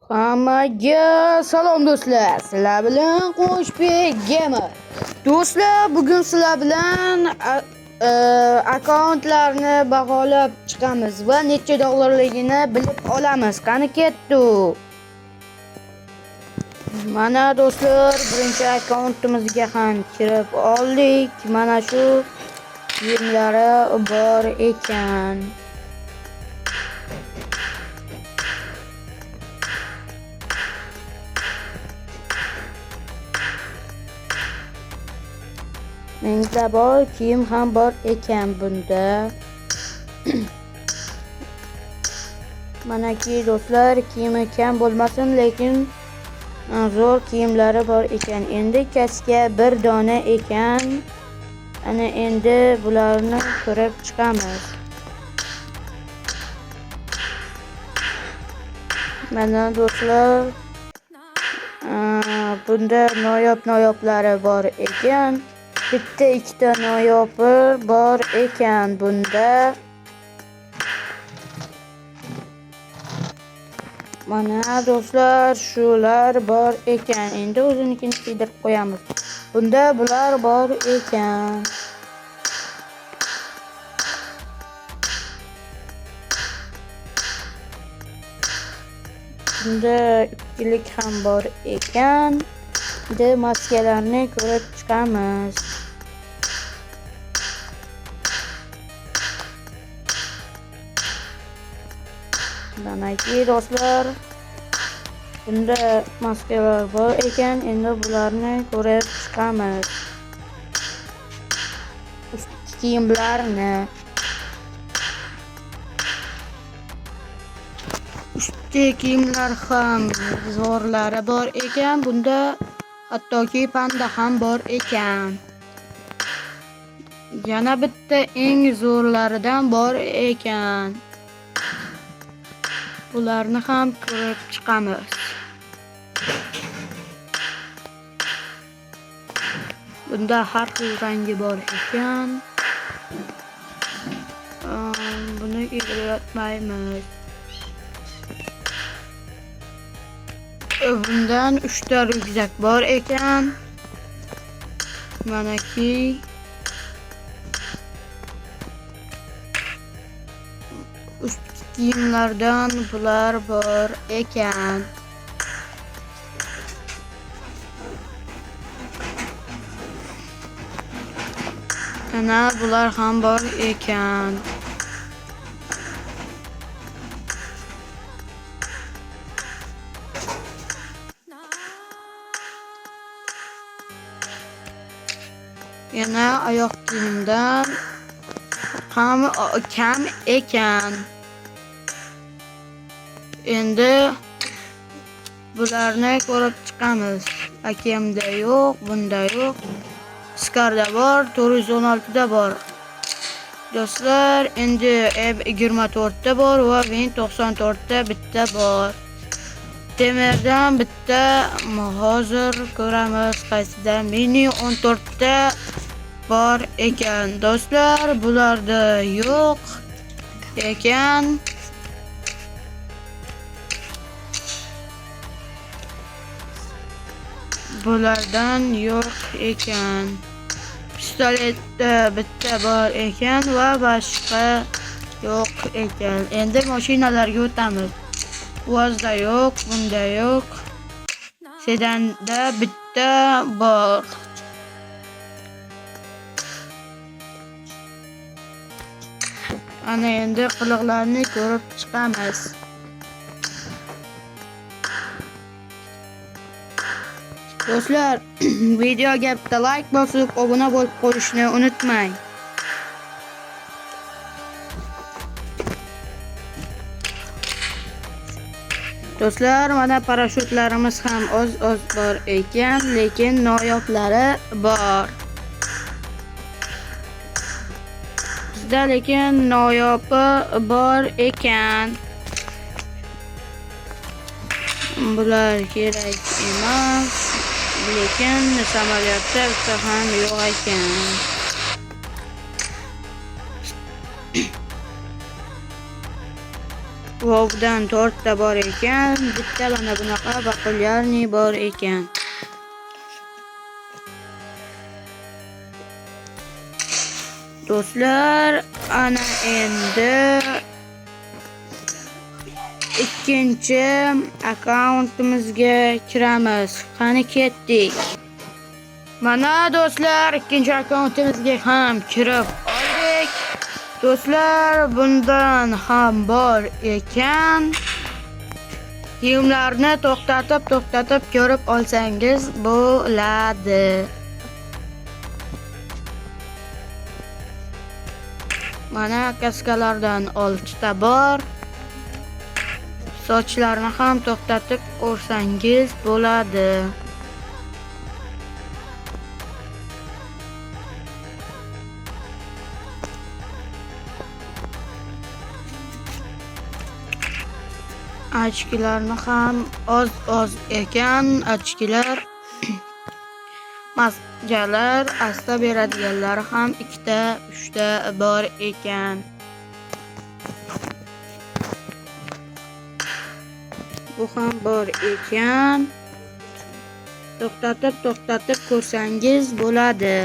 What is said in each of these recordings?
Hammaga salom do'stlar. Sizlar bilan Qo'shbek Gamer. Do'stlar, bugun sizlar bilan akkauntlarni baholab chiqamiz va necha dollarligini bilib olamiz. Qani ketdi. Mana do'stlar, birinchi akkauntimizga ham kirib oldik. Mana shu kiyimlari bor ekan. Menda bor kiyim ham bor ekan bunda. Manaki do'stlar, kiyimi kam bo'lmasin, lekin zo'r kiyimlari bor ekan. Endi kasga bir dona ekan. Ana endi bularni ko'rib chiqamiz. Mana do'stlar, bunda noyoblari bor ekan. Bitta ikkita noyobi bor ekan bunda. Mana do'stlar, shular bor ekan. Endi o'zinikini kiydirib qo'yamiz. Bunda bular bor ekan. Bunda ikkilik ham bor ekan. Endi maskalarni ko'rib chiqamiz. Manaki do'stlar, bunda maskalar bor ekan. Endi bularni ko'rib chiqamiz. Ustki kiyimlarni. Ustki kiyimlar ham zo'rlari bor ekan. Bunda hattoki panda ham bor ekan. Yana bitta eng zo'rlaridan bor ekan. Bularni ham ko'rib chiqamiz. Bunda har xil rangi bor ekan. Buni ilg'atmaymiz. Bundan 3 ta ryukzak bor ekan. Manaki ustki kiyimlardan bular bor ekan. Ana bular ham bor ekan. Yana oyoq kiyimdan ham kam ekan. Endi bularni ko'rib chiqamiz. Akemda yo'q, bunda yo'q. Skarda bor, 416 da bor. Do'stlar, endi M24 da bor va Win 94 da bitta bor. Temirdan bitta hozir ko'ramiz qaysida. Mini 14 da bor ekan. Do'stlar, bularda yo'q ekan. Bulardan yo'q ekan. Pistoletda bitta bor ekan va boshqa yo'q ekan. Endi mashinalarga o'tamiz. Vazda yo'q, bunda yo'q. Sedanda bitta bor. Ana endi qiliqlarni ko'rib chiqamiz. Do'stlar, videoga bitta like bosib, obuna bo'lib qo'yishni unutmang. Do'stlar, mana parashyutlarimiz ham oz bor ekan, lekin noyoblari bor. Bizda lekin noyobi bor ekan. Bular kerak emas, lekin samolyotda bitta ham yo'q ekan. Vovdan 4 ta bor ekan, bitta mana bunaqa populyarniy bor ekan. Do'stlar, ana endi ikkinchi akkauntimizga kiramiz. Qani ketdik. Mana do'stlar, ikkinchi akkauntimizga ham kirib oldik. Do'stlar, bundan ham bor ekan. Kiyimlarni to'xtatib ko'rib olsangiz bo'ladi. Mana kaskalardan 6 ta bor. Sochlarni ham to'xtatib ko'rsangiz bo'ladi. Ochkilarni ham oz ekan, ochkilar. Maskalar asta beradiganlar ham 2 ta, 3 ta bor ekan. Bu ham bor ekan. To'xtatib ko'rsangiz bo'ladi.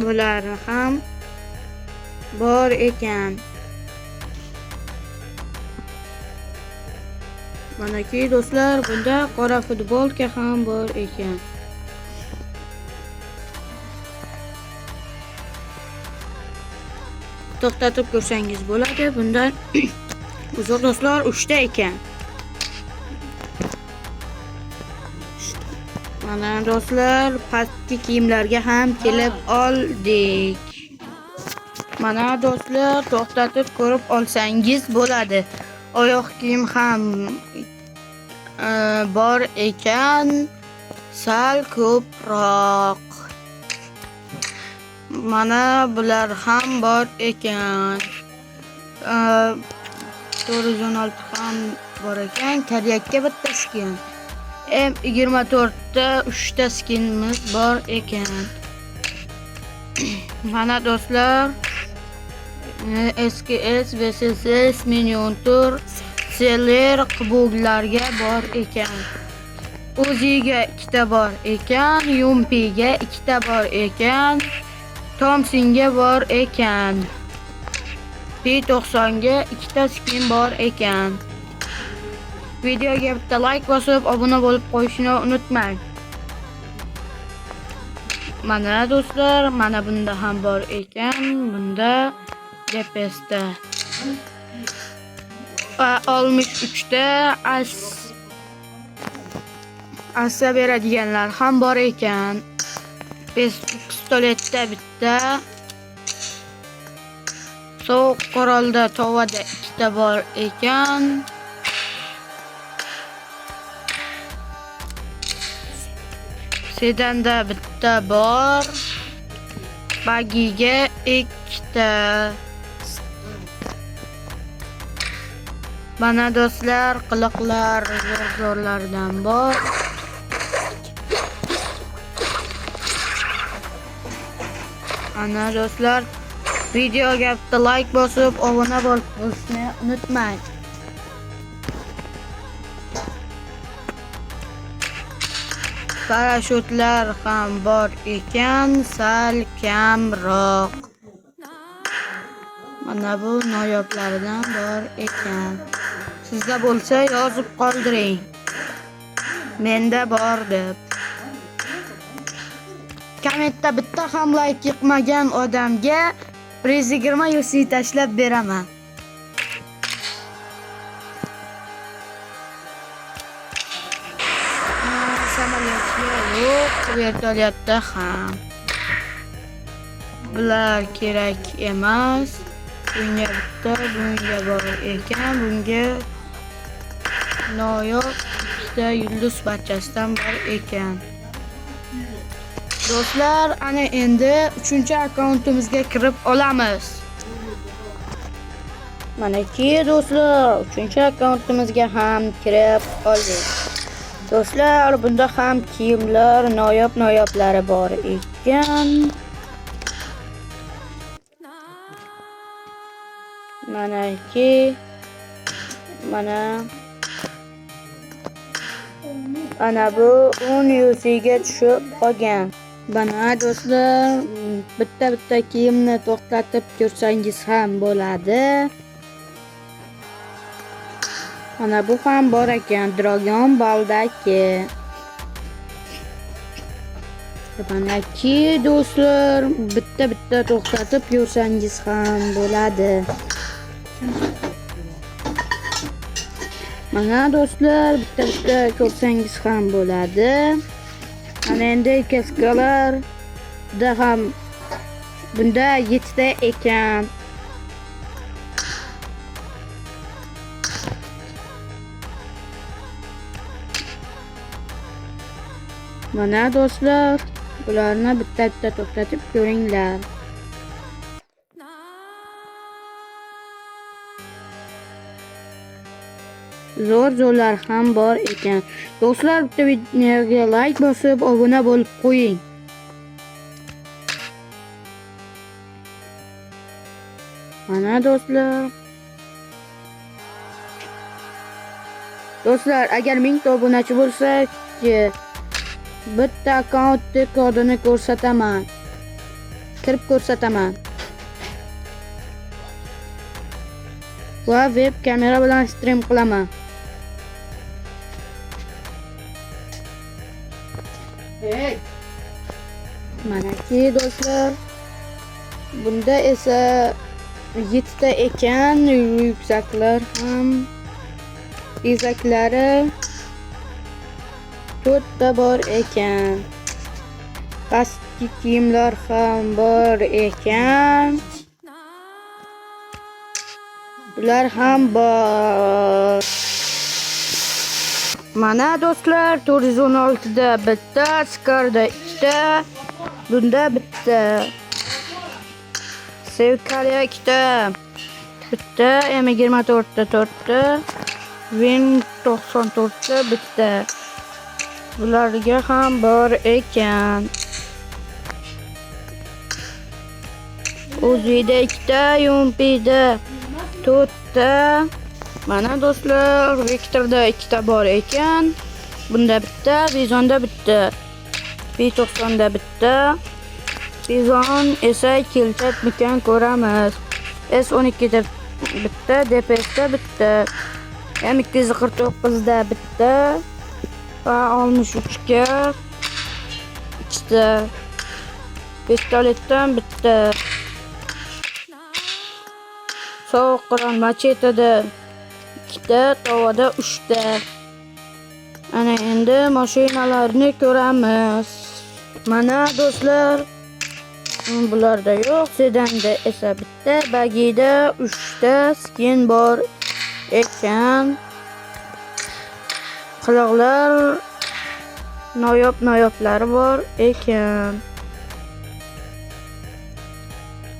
Bular ham bor ekan. Manaki do'stlar, bunda qora futbolka ham bor ekan. To'xtatib ko'rsangiz bo'ladi. Bundan uzr do'stlar, 3 ta ekan. Mana do'stlar, pastki kiyimlarga ham kelib oldik. Mana do'stlar, to'xtatib ko'rib olsangiz bo'ladi. Oyoq kiyim ham bor ekan, sal ko'proq. Mana bular ham bor ekan. 416 ham bor ekan. Karyakka bitta skin. M24 da 3 ta skinimiz bor ekan. Mana do'stlar, SKS, VSS, miniatyur, seller qubuglarga bor ekan. Uziga 2 ta bor ekan, Yumpiga 2 ta bor ekan, Thompsonga bor ekan. P90 ga 2 ta skin bor ekan. Videoga bitta like bosib, obuna bo'lib qo'yishni unutmang. Mana do'stlar, mana bunda ham bor ekan. Bunda DPSda 63 ta asa beradiganlar ham bor ekan. Pistoletda bitta, sovuq qurolda tovada 2 ta bor ekan. Sedanda bitta bor. Bagiga 2 ta. Mana do'stlar, qiliqlar zo'rlardan bor. Ana do'stlar, videoga bitta like bosib, obuna bo'lib qolishni unutmang. Parashutlar ham bor ekan, sal kamroq. Mana bu noyoblaridan bor ekan. Sizda bo'lsa yozib qoldiring. Menda bor deb. Kommentda bitta ham like yiqmagan odamga 120 UC tashlab beraman. Vertolyotda ham bular kerak emas. Bunga bitta, bunga bor ekan, bunga noyob ikkita yulduz barchasidan bor ekan. Do'stlar, ana endi 3-akkauntimizga kirib olamiz. Mana ki do'stlar, 3-akkauntimizga ham kirib oldik. Do'stlar, bunda ham kiyimlar noyoblari bor ekan. Manaki, mana bu 10 yuziga tushib qolgan. Mana do'stlar, bitta kiyimni to'xtatib ko'rsangiz ham bo'ladi. Mana bu ham bor ekan, Dragon Ball'dagi. Manaki do'stlar, bitta to'xtatib ko'rsangiz ham bo'ladi. Mana do'stlar, bitta ko'rsangiz ham bo'ladi. Mana endi kaskalarda ham bunda 7 ta ekan. Mana do'stlar, bularni bitta to'xtatib ko'ringlar. Zo'r ham bor ekan. Do'stlar, bitta videoga like bosib, obuna bo'lib qo'ying. Mana do'stlar. Do'stlar, agar 1000 ta obunachi bo'lsak, bitta akkauntni kodini ko'rsataman. Kirib ko'rsataman. Va web kamera bilan stream qilaman. Manaki do'stlar, bunda esa 7 ta ekan, ryukzaklar ham, bezaklari 4 ta bor ekan. Pastki kiyimlar ham bor ekan. Bular ham bor. Mana do'stlar, 416 da bitta, Skarda 2 ta, bunda bitta. Sevkaliya 2 ta, bitta, M24 da 4 ta, Win 94 da bitta. Bularga ham bor ekan. O'zida 2 ta, Yumpida 4 ta. Mana do'stlar, Vektorda 2 ta bor ekan. Bunda bitta, Bizonda bitta. B90da bitta. Bizon esa keltatmikan ko'ramiz. S12 da bitta, DPS da bitta. M249 da bitta. Va 63 ga 2 ta. Pistoletdan bitta. Sovuq qurol machetada 2 ta, tovada 3 ta. Ana endi mashinalarni ko'ramiz. Mana do'stlar, bularda yo'q, sedanda esa bitta, bagida 3 ta skin bor ekan. Quloqlar noyoblari bor ekan.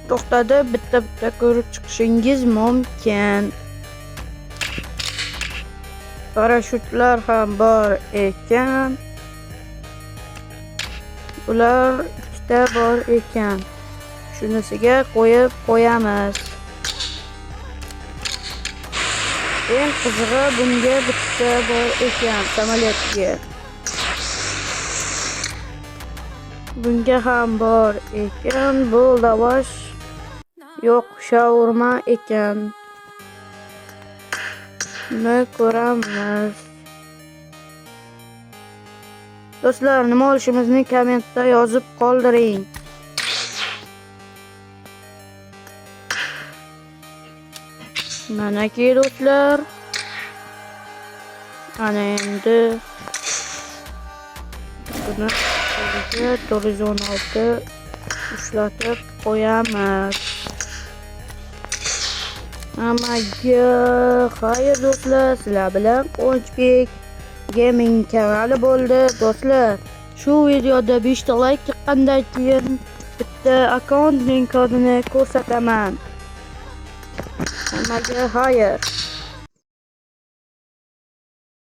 To'xtada bitta ko'rib chiqishingiz mumkin. Parashyutlar ham bor ekan. Ular 2 ta bor ekan. Shunisiga qo'yib qo'yamiz. Eng qizig'i bunga bitta bor ekan, samolyotga. Bunga ham bor ekan, bu lavash yo'q, shaurma ekan. Buni ko'ramiz. Do'stlar, nima olishimizni kommentda yozib qoldiring. Manaki do'stlar, ana endi buni 416 ushlatib qo'yamiz. Hammaga xayr do'stlar, sizlar bilan Quvonchbek Gaming kanali bo'ldi. Do'stlar, shu videoda 5 ta like chiqqandan keyin bitta akkauntning kodini ko'rsataman. Hammaga xayr.